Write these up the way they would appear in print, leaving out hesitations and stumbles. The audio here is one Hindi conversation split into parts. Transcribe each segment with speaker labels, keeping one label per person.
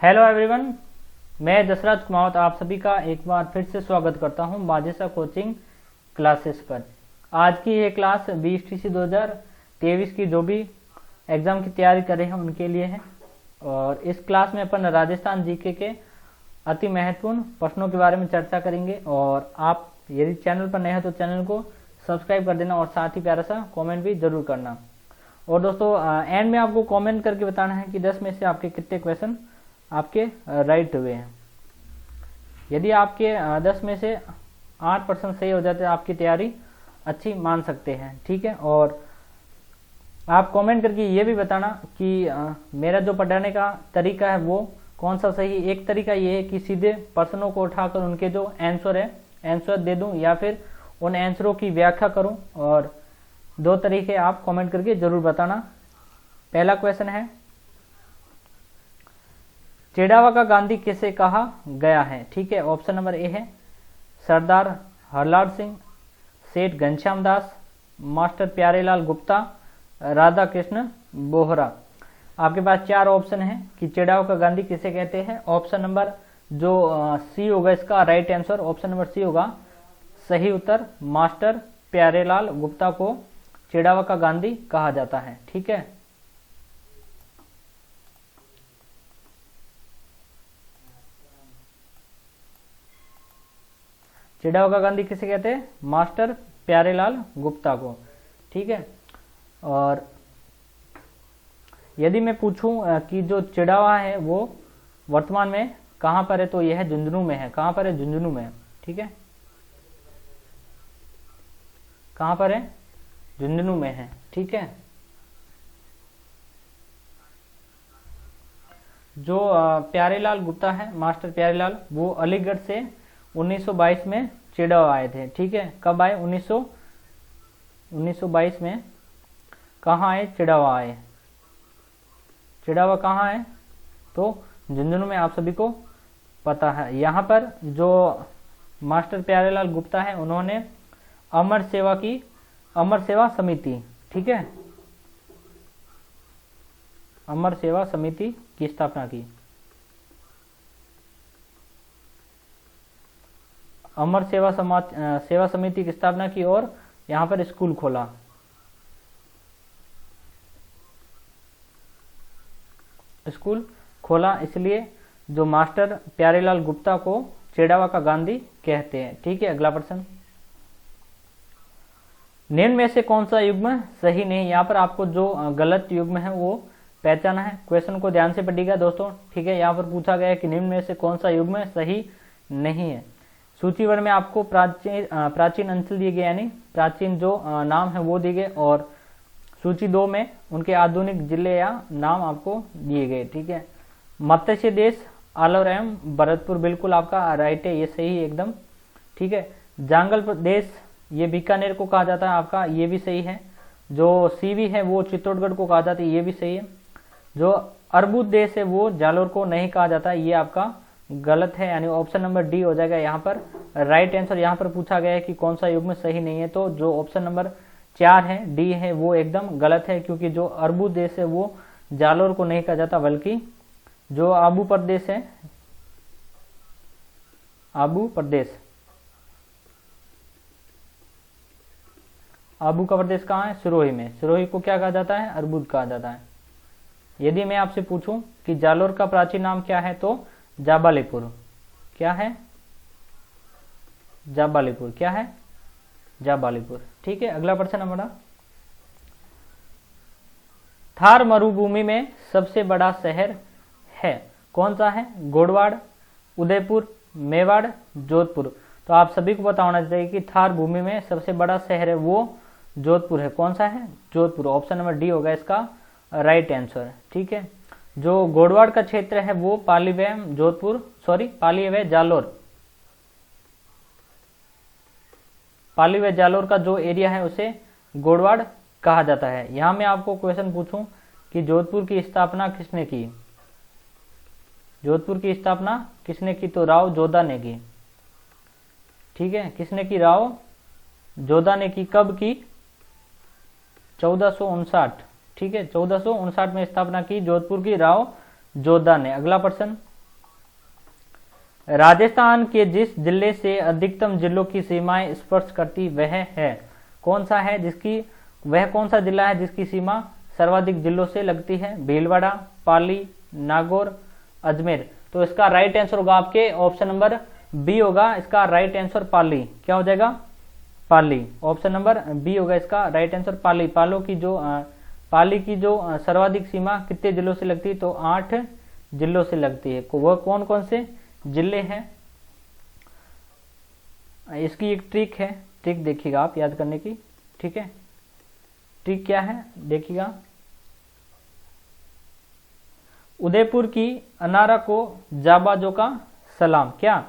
Speaker 1: हेलो एवरीवन, मैं दशरथ कुमावत आप सभी का एक बार फिर से स्वागत करता हूं माजेसा कोचिंग क्लासेस पर। आज की ये क्लास BSTC 2023 की जो भी एग्ज़ाम की तैयारी कर रहे हैं उनके लिए है। और इस क्लास में अपन राजस्थान जीके के अति महत्वपूर्ण प्रश्नों के बारे में चर्चा करेंगे। और आप यदि चैनल पर नए हैं तो चैनल को सब्सक्राइब कर देना और साथ ही प्यारा सा कॉमेंट भी जरूर करना। और दोस्तों एंड में आपको कॉमेंट करके बताना है कि 10 में से आपके कितने क्वेश्चन आपके राइट हुए हैं। यदि आपके 10 में से 8% सही हो जाते हैं आपकी तैयारी अच्छी मान सकते हैं, ठीक है। और आप कमेंट करके ये भी बताना कि मेरा जो पढ़ाने का तरीका है वो कौन सा सही। एक तरीका ये है कि सीधे प्रश्नों को उठाकर उनके जो आंसर है आंसर दे दूं या फिर उन आंसरों की व्याख्या करूं। और दो तरीके आप कमेंट करके जरूर बताना। पहला क्वेश्चन है, चिड़ावा का गांधी किसे कहा गया है? ठीक है, ऑप्शन नंबर ए है सरदार हरलाल सिंह, सेठ घनश्याम दास, मास्टर प्यारेलाल गुप्ता, राधा कृष्ण बोहरा। आपके पास 4 ऑप्शन हैं कि चिड़ावा का गांधी किसे कहते हैं। ऑप्शन नंबर जो सी होगा इसका right answer, option number C होगा सही उत्तर। मास्टर प्यारेलाल गुप्ता को चिड़ावा का गांधी कहा जाता है, ठीक है। चिड़ावा का गांधी किसे कहते हैं? मास्टर प्यारेलाल गुप्ता को, ठीक है। और यदि मैं पूछूं कि जो चिड़ावा है वो वर्तमान में कहां पर है तो यह झुंझुनू में है। कहां पर है? झुंझुनू में, ठीक है। कहां पर है? झुंझुनू में है, ठीक है। जो प्यारेलाल गुप्ता है, मास्टर प्यारेलाल, वो अलीगढ़ से 1922 में चिड़ावा आए थे, ठीक है। कब आए? 1922 में। कहाँ आए? चिड़ावा आए। चिड़ावा कहाँ आए? तो झुंझुनू में, आप सभी को पता है। यहाँ पर जो मास्टर प्यारेलाल गुप्ता है उन्होंने अमर सेवा समिति, ठीक है, अमर सेवा समिति की स्थापना की। अमर सेवा समिति की स्थापना की और यहाँ पर स्कूल खोला। इसलिए जो मास्टर प्यारेलाल गुप्ता को चिड़ावा का गांधी कहते हैं, ठीक है। अगला प्रश्न, निम्न में से कौन सा युग्म सही नहीं? यहाँ पर आपको जो गलत युग्म है वो पहचाना है। क्वेश्चन को ध्यान से पढ़िएगा दोस्तों, ठीक है। यहाँ पर पूछा गया है कि निम्न में से कौन सा युग्म सही नहीं है। सूचीवर में आपको प्राचीन अंचल दिए गए, यानी प्राचीन जो नाम है वो दिए गए। और सूची 2 में उनके आधुनिक जिले या नाम आपको दिए गए, ठीक है। मत्स्य देश आलवर एवं भरतपुर बिल्कुल आपका राइट है, ये सही है एकदम, ठीक है। जांगल प्रदेश ये बीकानेर को कहा जाता है आपका, ये भी सही है। जो सीवी है वो चित्तौड़गढ़ को कहा जाता है, ये भी सही है। जो अर्बुद देश है वो जालोर को नहीं कहा जाता, ये आपका गलत है, यानी ऑप्शन नंबर डी हो जाएगा यहाँ पर राइट आंसर। यहाँ पर पूछा गया है कि कौन सा युग्म सही नहीं है, तो जो ऑप्शन नंबर 4 है डी है वो एकदम गलत है, क्योंकि जो अर्बुद देश है वो जालोर को नहीं कहा जाता, बल्कि जो आबू प्रदेश है, आबू का प्रदेश कहाँ है? सिरोही में। सिरोही को क्या कहा जाता है? अर्बुद कहा जाता है। यदि मैं आपसे पूछूं कि जालोर का प्राचीन नाम क्या है तो जाबालीपुर। क्या है? जाबालीपुर। क्या है? जाबालीपुर, ठीक है। अगला प्रश्न हमारा, थार मरुभूमि में सबसे बड़ा शहर है, कौन सा है? गोडवाड़, उदयपुर, मेवाड़, जोधपुर। तो आप सभी को पता होना चाहिए कि थार भूमि में सबसे बड़ा शहर है वो जोधपुर है। कौन सा है? जोधपुर। ऑप्शन नंबर डी होगा इसका राइट आंसर, ठीक है। जो गोडवाड़ का क्षेत्र है वो पाली व जालोर का जो एरिया है उसे गोडवाड़ कहा जाता है। यहां मैं आपको क्वेश्चन पूछूं कि जोधपुर की स्थापना किसने की? जोधपुर की स्थापना किसने की? तो राव जोधा ने की, ठीक है। किसने की? राव जोधा ने की। कब की? 1459, ठीक है। 1459 में स्थापना की जोधपुर की राव जोधा ने। अगला प्रश्न, राजस्थान के जिस जिले से अधिकतम जिलों की सीमाएं स्पर्श करती वह है, कौन सा है जिसकी, वह कौन सा जिला है जिसकी सीमा सर्वाधिक जिलों से लगती है? भीलवाड़ा, पाली, नागौर, अजमेर। तो इसका राइट आंसर होगा आपके ऑप्शन नंबर बी होगा इसका राइट आंसर, पाली। क्या हो जाएगा? पाली। ऑप्शन नंबर बी होगा इसका राइट आंसर, पाली। पाली की जो सर्वाधिक सीमा कितने जिलों से लगती है? तो 8 जिलों से लगती है। वह कौन कौन से जिले हैं? इसकी एक ट्रिक है, ट्रिक देखिएगा आप याद करने की, ठीक है। ट्रिक क्या है देखिएगा। उदयपुर की अनारा को जाबाजों का सलाम। क्या?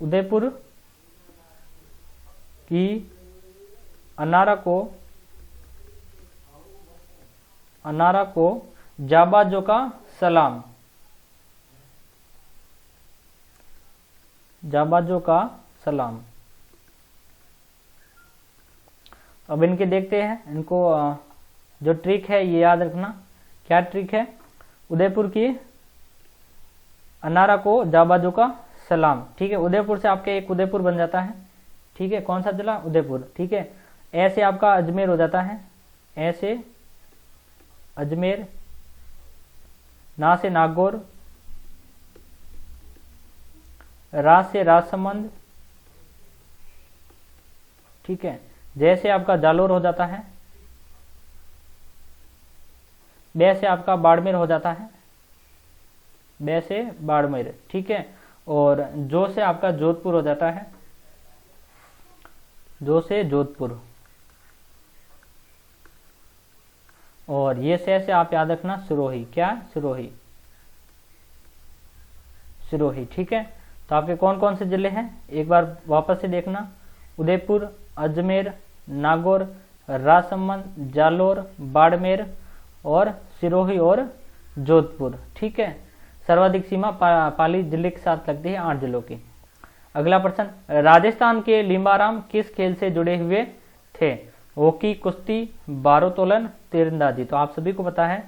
Speaker 1: उदयपुर की अनारा को जाबाजों का सलाम। जाबाजों का सलाम। अब इनके देखते हैं, इनको जो ट्रिक है ये याद रखना। क्या ट्रिक है? उदयपुर की अनारा को जाबाजों का सलाम, ठीक है। उदयपुर से आपके एक उदयपुर बन जाता है, ठीक है। कौन सा जिला? उदयपुर, ठीक है। ऐसे आपका अजमेर हो जाता है, ऐसे अजमेर, ना से नागौर, रा से राजसमंद, ठीक है। जैसे आपका जालोर हो जाता है, बे से आपका बाड़मेर हो जाता है, बे से बाड़मेर, ठीक है। और जो से आपका जोधपुर हो जाता है, जो से जोधपुर। और ये से आप याद रखना सिरोही। क्या? सिरोही, सिरोही, ठीक है। तो आपके कौन कौन से जिले हैं एक बार वापस से देखना। उदयपुर, अजमेर, नागौर, राजसमंद, जालोर, बाड़मेर और सिरोही और जोधपुर, ठीक है। सर्वाधिक सीमा पाली जिले के साथ लगती है, 8 जिलों की। अगला प्रश्न, राजस्थान के लिम्बाराम किस खेल से जुड़े हुए थे? हॉकी, कुश्ती, भारोत्तोलन, तीरंदाजी। तो आप सभी को पता है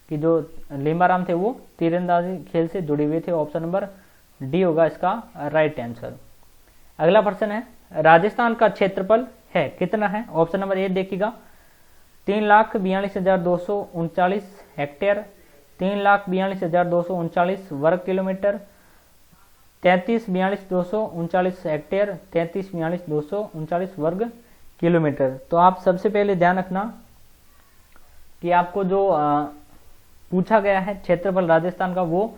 Speaker 1: कि जो लिम्बाराम थे वो तीरंदाजी खेल से जुड़े हुए थे। ऑप्शन नंबर डी होगा इसका राइट आंसर। अगला प्रश्न है, राजस्थान का क्षेत्रफल है कितना है? ऑप्शन नंबर ए देखिएगा, 3,42,239 हेक्टेयर, 3,42,239 वर्ग किलोमीटर, 33,42,239 हेक्टेयर, 33,42,239 वर्ग किलोमीटर। तो आप सबसे पहले ध्यान रखना कि आपको जो पूछा गया है क्षेत्रफल राजस्थान का वो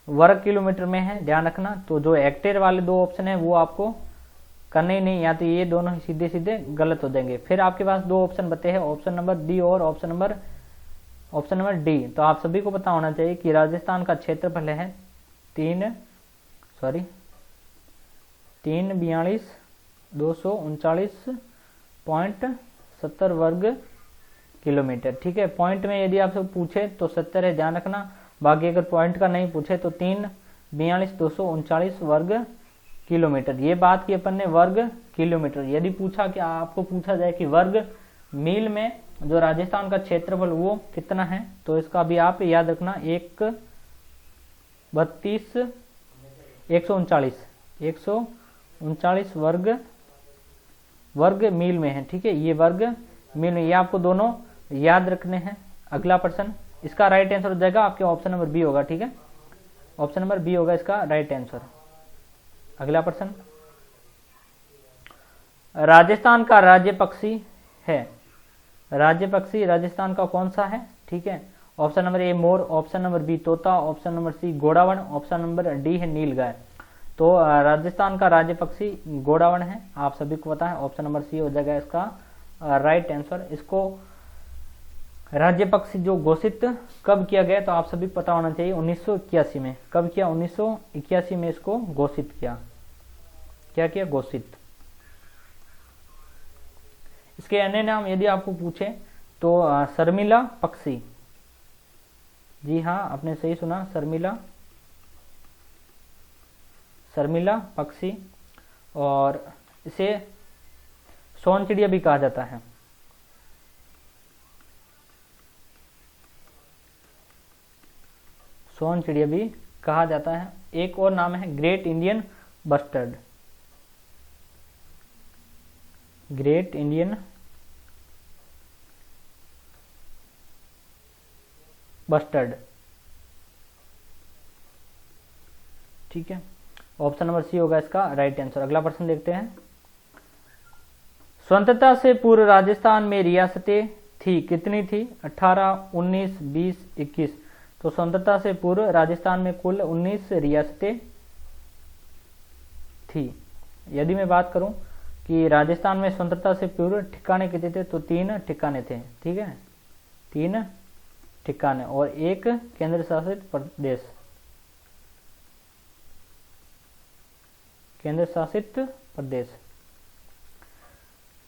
Speaker 1: वर्ग किलोमीटर में है, ध्यान रखना। तो जो हेक्टेयर वाले 2 ऑप्शन है वो आपको करने ही नहीं, या तो ये दोनों ही सीधे सीधे गलत हो जाएंगे। फिर आपके पास 2 ऑप्शन बचे हैं, ऑप्शन नंबर डी और ऑप्शन नंबर डी। तो आप सभी को पता होना चाहिए कि राजस्थान का क्षेत्रफल है 3,42,239.70 वर्ग किलोमीटर, ठीक है। पॉइंट में यदि आपसे पूछे तो 70 है, ध्यान रखना। बाकी अगर पॉइंट का नहीं पूछे तो 3,42,239 वर्ग किलोमीटर। ये बात की अपन ने वर्ग किलोमीटर। यदि पूछा कि आपको पूछा जाए कि वर्ग मील में जो राजस्थान का क्षेत्रफल वो कितना है, तो इसका भी आप याद रखना 139 वर्ग मील में है, ठीक है। ये वर्ग मील में, ये आपको दोनों याद रखने हैं। अगला प्रश्न, इसका राइट आंसर हो जाएगा आपके ऑप्शन नंबर बी होगा, ठीक है। ऑप्शन नंबर बी होगा इसका राइट आंसर। अगला प्रश्न, राजस्थान का राज्य पक्षी है, राज्य पक्षी राजस्थान का कौन सा है, ठीक है। ऑप्शन नंबर ए मोर, ऑप्शन नंबर बी तोता, ऑप्शन नंबर सी घोड़ावण, ऑप्शन नंबर डी है नीलगाय। तो राजस्थान का राज्य पक्षी घोड़ावण है, आप सभी को पता है। ऑप्शन नंबर सी हो जाएगा इसका राइट आंसर। इसको राज्य पक्षी जो घोषित कब किया गया, तो आप सभी को पता होना चाहिए 1981 में। कब किया? 1981 में इसको घोषित किया। क्या किया? घोषित। इसके अन्य नाम यदि आपको पूछे तो शर्मिला पक्षी, जी हाँ आपने सही सुना, शर्मिला पक्षी। और इसे सोन चिड़िया भी कहा जाता है। सोन चिड़िया भी कहा जाता है। एक और नाम है great Indian bustard, great Indian bustard. ठीक है, ऑप्शन नंबर सी होगा इसका राइट आंसर। अगला प्रश्न देखते हैं। स्वतंत्रता से पूर्व राजस्थान में रियासतें थी, कितनी थी? 18, 19, 20, 21। तो स्वतंत्रता से पूर्व राजस्थान में कुल 19 रियासतें थी। यदि मैं बात करूं कि राजस्थान में स्वतंत्रता से पूर्व ठिकाने कितने थे, तो 3 ठिकाने थे। ठीक है, 3 ठिकाने और 1 केंद्र शासित प्रदेश, केंद्र शासित प्रदेश।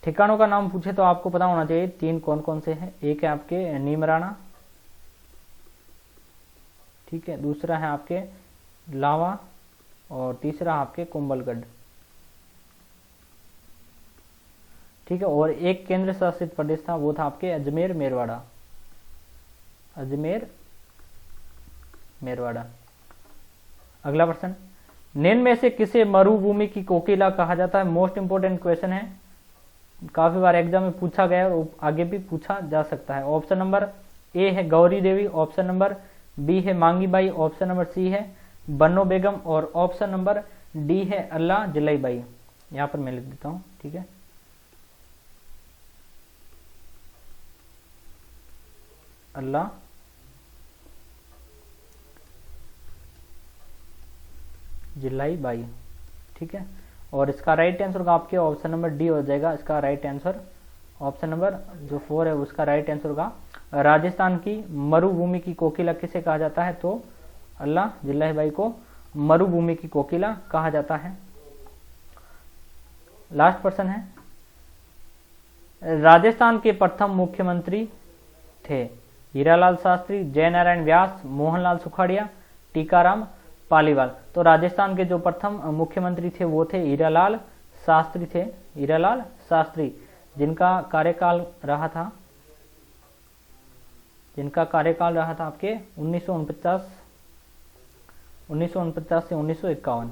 Speaker 1: ठिकानों का नाम पूछे तो आपको पता होना चाहिए 3 कौन कौन से हैं। एक है आपके नीमराणा, ठीक है, दूसरा है आपके लावा और तीसरा आपके कुंभलगढ़। ठीक है, और एक केंद्र शासित प्रदेश था, वो था आपके अजमेर मेरवाड़ा, अजमेर मेरवाड़ा। अगला प्रश्न, निम्न में से किसे मरुभूमि की कोकिला कहा जाता है? मोस्ट इंपोर्टेंट क्वेश्चन है, काफी बार एग्जाम में पूछा गया और आगे भी पूछा जा सकता है। ऑप्शन नंबर ए है गौरी देवी, ऑप्शन नंबर बी है मांगी बाई, ऑप्शन नंबर सी है बन्नो बेगम और ऑप्शन नंबर डी है अल्लाह जलाई बाई। यहां पर मैं लिख देता हूं। ठीक है, अल्लाह जिलाई बाई। ठीक है, और इसका राइट आंसर होगा आपके ऑप्शन नंबर डी हो जाएगा इसका राइट आंसर। ऑप्शन नंबर जो 4 है उसका राइट आंसर होगा। राजस्थान की मरुभूमि की कोकिला किसे कहा जाता है? तो अल्लाह जिलाई बाई को मरुभूमि की कोकिला कहा जाता है। लास्ट प्रश्न है, राजस्थान के प्रथम मुख्यमंत्री थे? हीरालाल शास्त्री, जयनारायण व्यास, मोहनलाल सुखाड़िया, टीकाराम पालीवाल। तो राजस्थान के जो प्रथम मुख्यमंत्री थे वो थे हीरालाल शास्त्री थे, हीरालाल शास्त्री, जिनका कार्यकाल रहा था आपके 1949 से 1951।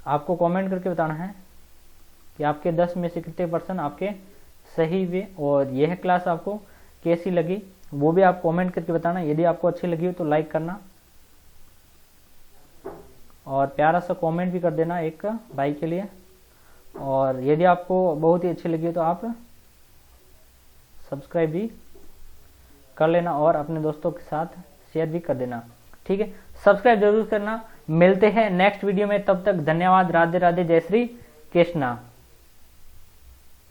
Speaker 1: आपको कमेंट करके बताना है कि आपके 10 में से कितने % आपके सही हुए और यह क्लास आपको कैसी लगी वो भी आप कमेंट करके बताना। यदि आपको अच्छी लगी हो तो लाइक करना और प्यारा सा कमेंट भी कर देना एक भाई के लिए। और यदि आपको बहुत ही अच्छी लगी हो तो आप सब्सक्राइब भी कर लेना और अपने दोस्तों के साथ शेयर भी कर देना। ठीक है, सब्सक्राइब जरूर करना। मिलते हैं नेक्स्ट वीडियो में, तब तक धन्यवाद। राधे राधे, जय श्री कृष्णा।